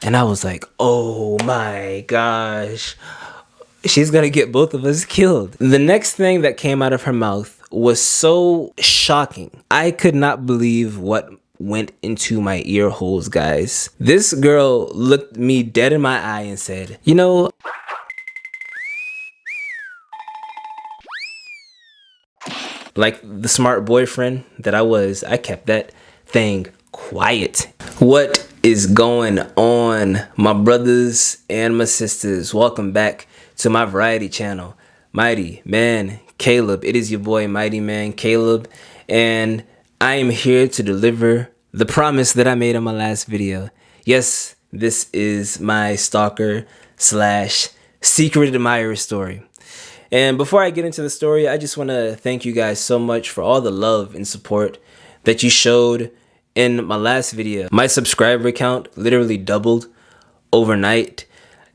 And I was like, oh my gosh, she's gonna get both of us killed. The next thing that came out of her mouth was so shocking. I could not believe what went into my ear holes, guys. This girl looked me dead in my eye and said, you know, like the smart boyfriend that I was, I kept that thing quiet. What is going on, my brothers and my sisters? Welcome back to my variety channel, Mighty Man Caleb. It is your boy, Mighty Man Caleb, and I am here to deliver the promise that I made in my last video. Yes, this is my stalker slash secret admirer story. And before I get into the story, I just want to thank you guys so much for all the love and support that you showed in my last video. My subscriber count literally doubled overnight.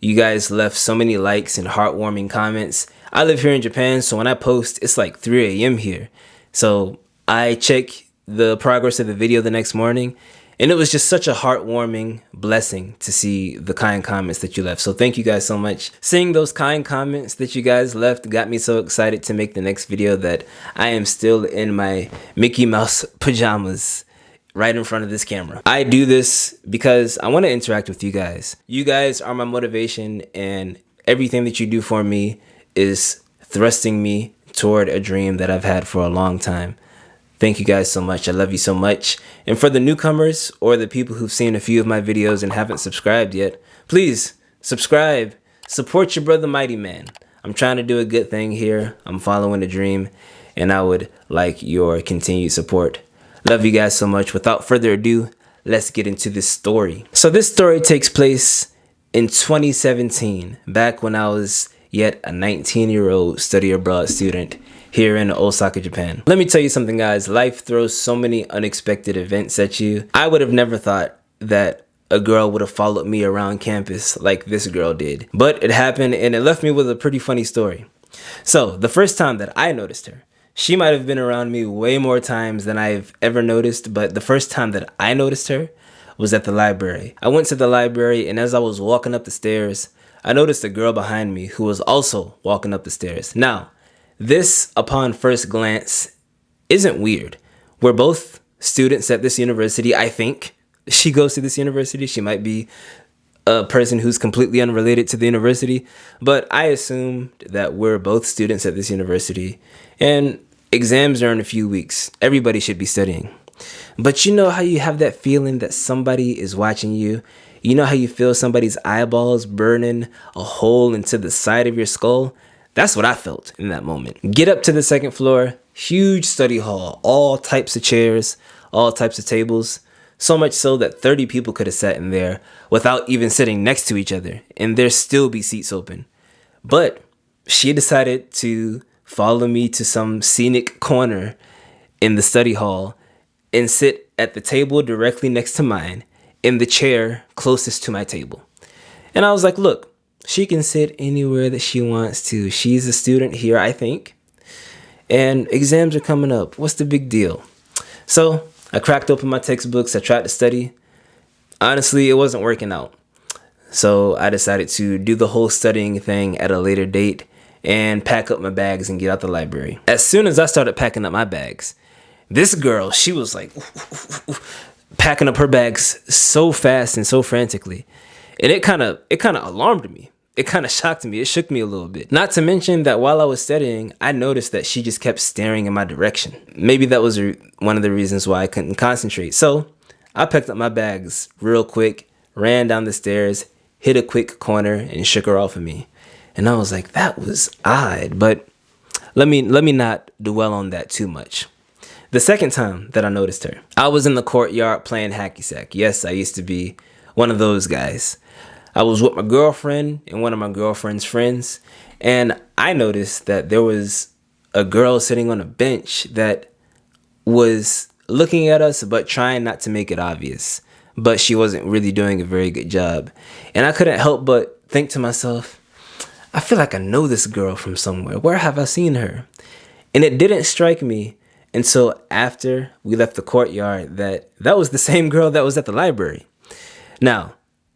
You guys left so many likes and heartwarming comments. I live here in Japan, so when I post, it's like 3 a.m. here. So I check the progress of the video the next morning, and it was just such a heartwarming blessing to see the kind comments that you left. So thank you guys so much. Seeing those kind comments that you guys left got me so excited to make the next video that I am still in my Mickey Mouse pajamas right in front of this camera. I do this because I want to interact with you guys. You guys are my motivation, and everything that you do for me is thrusting me toward a dream that I've had for a long time. Thank you guys so much. I love you so much. And for the newcomers or the people who've seen a few of my videos and haven't subscribed yet, please subscribe. Support your brother Mighty Man. I'm trying to do a good thing here. I'm following a dream, and I would like your continued support. Love you guys so much. Without further ado, let's get into this story. So this story takes place in 2017, back when I was yet a 19-year-old study abroad student here in Osaka, Japan. Let me tell you something, guys. Life throws so many unexpected events at you. I would have never thought that a girl would have followed me around campus like this girl did. But it happened, and it left me with a pretty funny story. So the first time that I noticed her, she might have been around me way more times than I've ever noticed, but the first time that I noticed her was at the library. I went to the library, and as I was walking up the stairs, I noticed a girl behind me who was also walking up the stairs. Now, this, upon first glance, isn't weird. We're both students at this university, I think. She goes to this university. She might be a person who's completely unrelated to the university, but I assumed that we're both students at this university, and exams are in a few weeks. Everybody should be studying. But you know how you have that feeling that somebody is watching you? You know how you feel somebody's eyeballs burning a hole into the side of your skull? That's what I felt in that moment. Get up to the second floor, huge study hall, all types of chairs, all types of tables. So much so that 30 people could have sat in there without even sitting next to each other, and there still be seats open. But she decided to follow me to some scenic corner in the study hall and sit at the table directly next to mine in the chair closest to my table. And I was like, look, she can sit anywhere that she wants to. She's a student here, I think. And exams are coming up. What's the big deal? So I cracked open my textbooks. I tried to study. Honestly, it wasn't working out. So I decided to do the whole studying thing at a later date and pack up my bags and get out the library. As soon as I started packing up my bags, this girl, she was like packing up her bags so fast and so frantically. And it kind of alarmed me. It kind of shocked me. It shook me a little bit. Not to mention that while I was studying, I noticed that she just kept staring in my direction. Maybe that was one of the reasons why I couldn't concentrate. So I picked up my bags real quick, ran down the stairs, hit a quick corner, and shook her off of me. And I was like, that was odd. But let me not dwell on that too much. The second time that I noticed her, I was in the courtyard playing hacky sack. Yes, I used to be one of those guys. I was with my girlfriend and one of my girlfriend's friends, and I noticed that there was a girl sitting on a bench that was looking at us but trying not to make it obvious. But she wasn't really doing a very good job. And I couldn't help but think to myself, I feel like I know this girl from somewhere. Where have I seen her? And it didn't strike me until after we left the courtyard that was the same girl that was at the library. Now,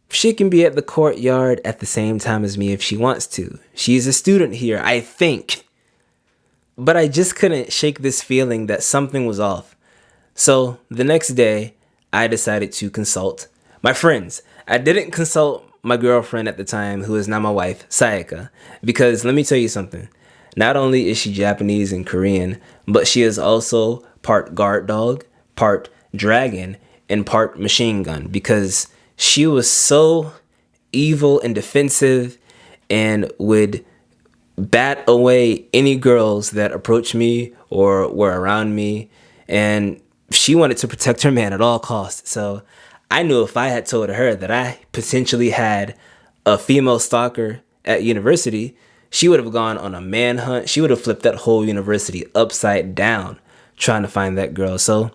She can be at the Courtyard at the same time as me if she wants to. She's a student here, I think. But I just couldn't shake this feeling that something was off. So the next day, I decided to consult my friends. I didn't consult my girlfriend at the time, who is now my wife, Sayaka, because let me tell you something. Not only is she Japanese and Korean, but she is also part guard dog, part dragon, and part machine gun, because she was so evil and defensive and would bat away any girls that approached me or were around me. And she wanted to protect her man at all costs. So I knew if I had told her that I potentially had a female stalker at university, she would have gone on a manhunt. She would have flipped that whole university upside down trying to find that girl. So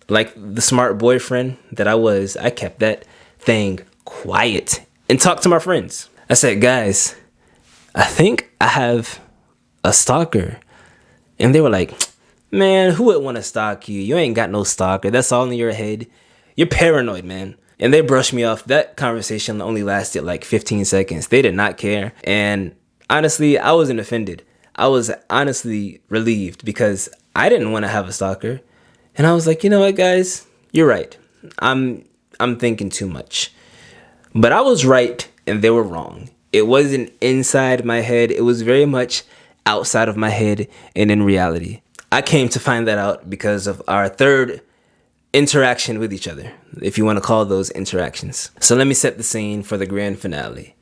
like the smart boyfriend that I was, I kept that thing quiet and talked to my friends. I said, guys, I think I have a stalker. And they were like, man, who would want to stalk you? You ain't got no stalker. That's all in your head. You're paranoid, man. And they brushed me off. That conversation only lasted like 15 seconds. They did not care. And honestly, I wasn't offended. I was honestly relieved because I didn't want to have a stalker. And I was like, you know what, guys? You're right. I'm thinking too much. But I was right and they were wrong. It wasn't inside my head. It was very much outside of my head and in reality. I came to find that out because of our third interaction with each other, if you want to call those interactions. So let me set the scene for the grand finale.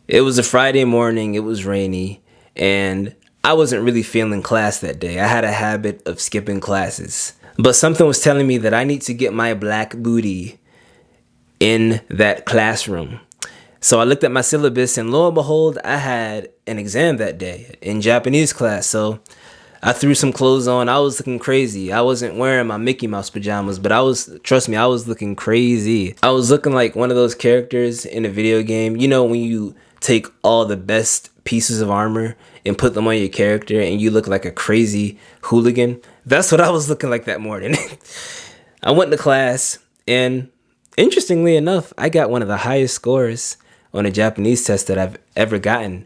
It was a Friday morning, it was rainy, and I wasn't really feeling class that day. I had a habit of skipping classes. But something was telling me that I need to get my black booty in that classroom. So I looked at my syllabus and lo and behold, I had an exam that day in Japanese class. So I threw some clothes on. I was looking crazy. I wasn't wearing my Mickey Mouse pajamas, but I was looking crazy. I was looking like one of those characters in a video game. You know, when you take all the best pieces of armor and put them on your character and you look like a crazy hooligan. That's what I was looking like that morning. I went to class and interestingly enough, I got one of the highest scores on a Japanese test that I've ever gotten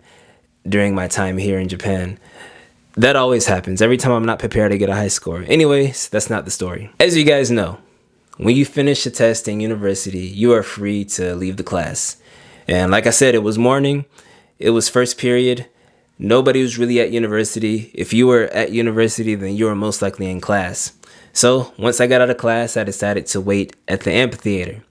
during my time here in Japan. That always happens. Every time I'm not prepared, I get a high score. Anyways, that's not the story. As you guys know, when you finish a test in university, you are free to leave the class. And like I said, it was morning. It was first period. Nobody was really at university. If you were at university, then you were most likely in class. So once I got out of class, I decided to wait at the amphitheater.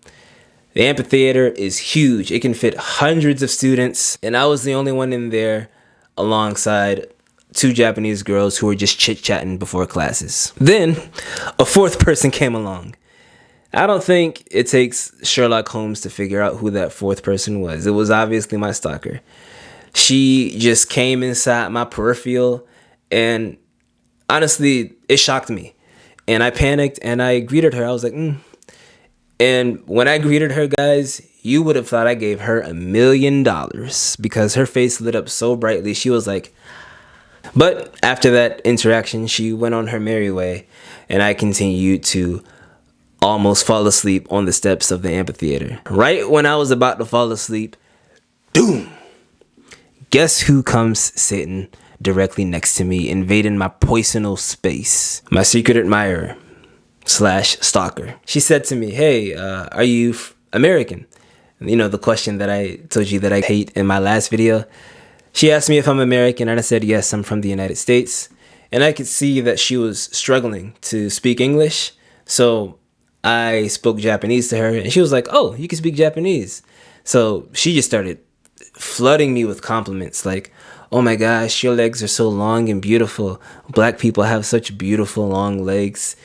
The amphitheater is huge. It can fit hundreds of students. And I was the only one in there alongside two Japanese girls who were just chit-chatting before classes. Then a fourth person came along. I don't think it takes Sherlock Holmes to figure out who that fourth person was. It was obviously my stalker. She just came inside my peripheral and honestly, it shocked me. And I panicked and I greeted her. I was like, And when I greeted her, guys, you would have thought I gave her $1 million because her face lit up so brightly. She was like, but after that interaction, she went on her merry way and I continued to almost fall asleep on the steps of the amphitheater. Right when I was about to fall asleep, doom! Guess who comes sitting directly next to me, invading my personal space? My secret admirer / stalker. She said to me, hey, are you American? You know, the question that I told you that I hate in my last video. She asked me if I'm American and I said, yes, I'm from the United States. And I could see that she was struggling to speak English. So I spoke Japanese to her and she was like, oh, you can speak Japanese. So she just started flooding me with compliments like, oh my gosh, your legs are so long and beautiful. Black people have such beautiful long legs.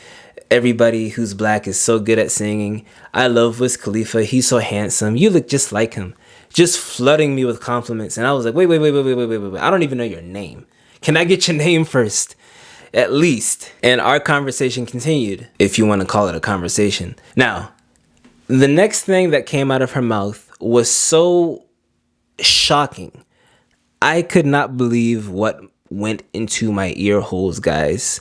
Everybody who's black is so good at singing. I love Wiz Khalifa. He's so handsome. You look just like him. Just flooding me with compliments. And I was like, wait. I don't even know your name. Can I get your name first? At least. And our conversation continued, if you want to call it a conversation. Now, the next thing that came out of her mouth was so shocking. I could not believe what went into my ear holes, guys.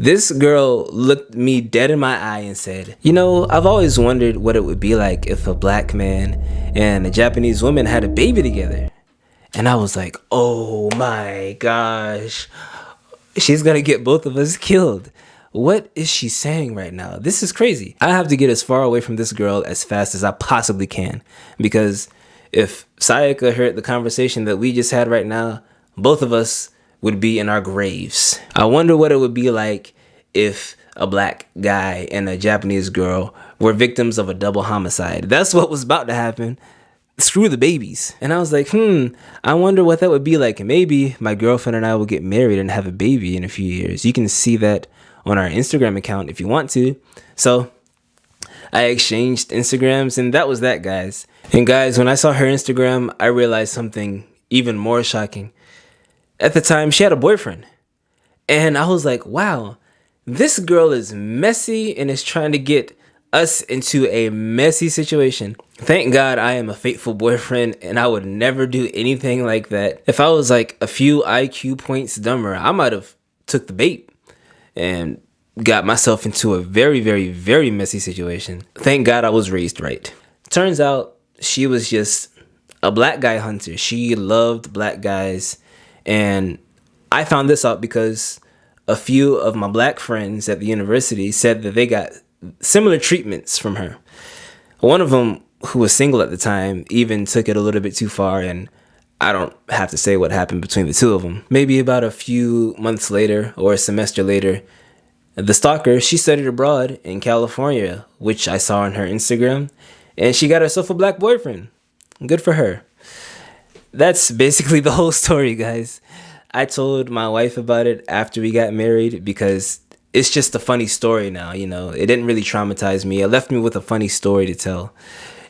This girl looked me dead in my eye and said, "You know, I've always wondered what it would be like if a black man and a Japanese woman had a baby together." And I was like, oh my gosh, she's gonna get both of us killed. What is she saying right now? This is crazy. I have to get as far away from this girl as fast as I possibly can, because if Sayaka heard the conversation that we just had right now, both of us would be in our graves. I wonder what it would be like if a black guy and a Japanese girl were victims of a double homicide. That's what was about to happen. Screw the babies. And I was like, I wonder what that would be like. Maybe my girlfriend and I will get married and have a baby in a few years. You can see that on our Instagram account if you want to. So I exchanged Instagrams, and that was that, guys. And guys, when I saw her Instagram, I realized something even more shocking. At the time, she had a boyfriend. And I was like, wow, this girl is messy and is trying to get us into a messy situation. Thank God I am a faithful boyfriend, and I would never do anything like that. If I was like a few IQ points dumber, I might have took the bait and got myself into a very, very, very messy situation. Thank God I was raised right. Turns out she was just a black guy hunter. She loved black guys, and I found this out because a few of my black friends at the university said that they got similar treatments from her. One of them, who was single at the time, even took it a little bit too far, and I don't have to say what happened between the two of them. Maybe about a few months later or a semester later, the stalker, she studied abroad in California, which I saw on her Instagram, and she got herself a black boyfriend. Good for her. That's basically the whole story, guys. I told my wife about it after we got married because it's just a funny story now, you know. It didn't really traumatize me. It left me with a funny story to tell.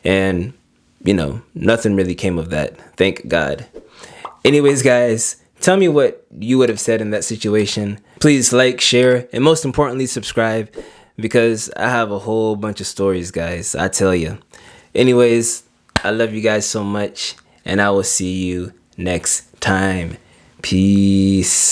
And, you know, nothing really came of that. Thank God. Anyways, guys, tell me what you would have said in that situation. Please like, share, and most importantly, subscribe, because I have a whole bunch of stories, guys. I tell you. Anyways, I love you guys so much, and I will see you next time. Peace.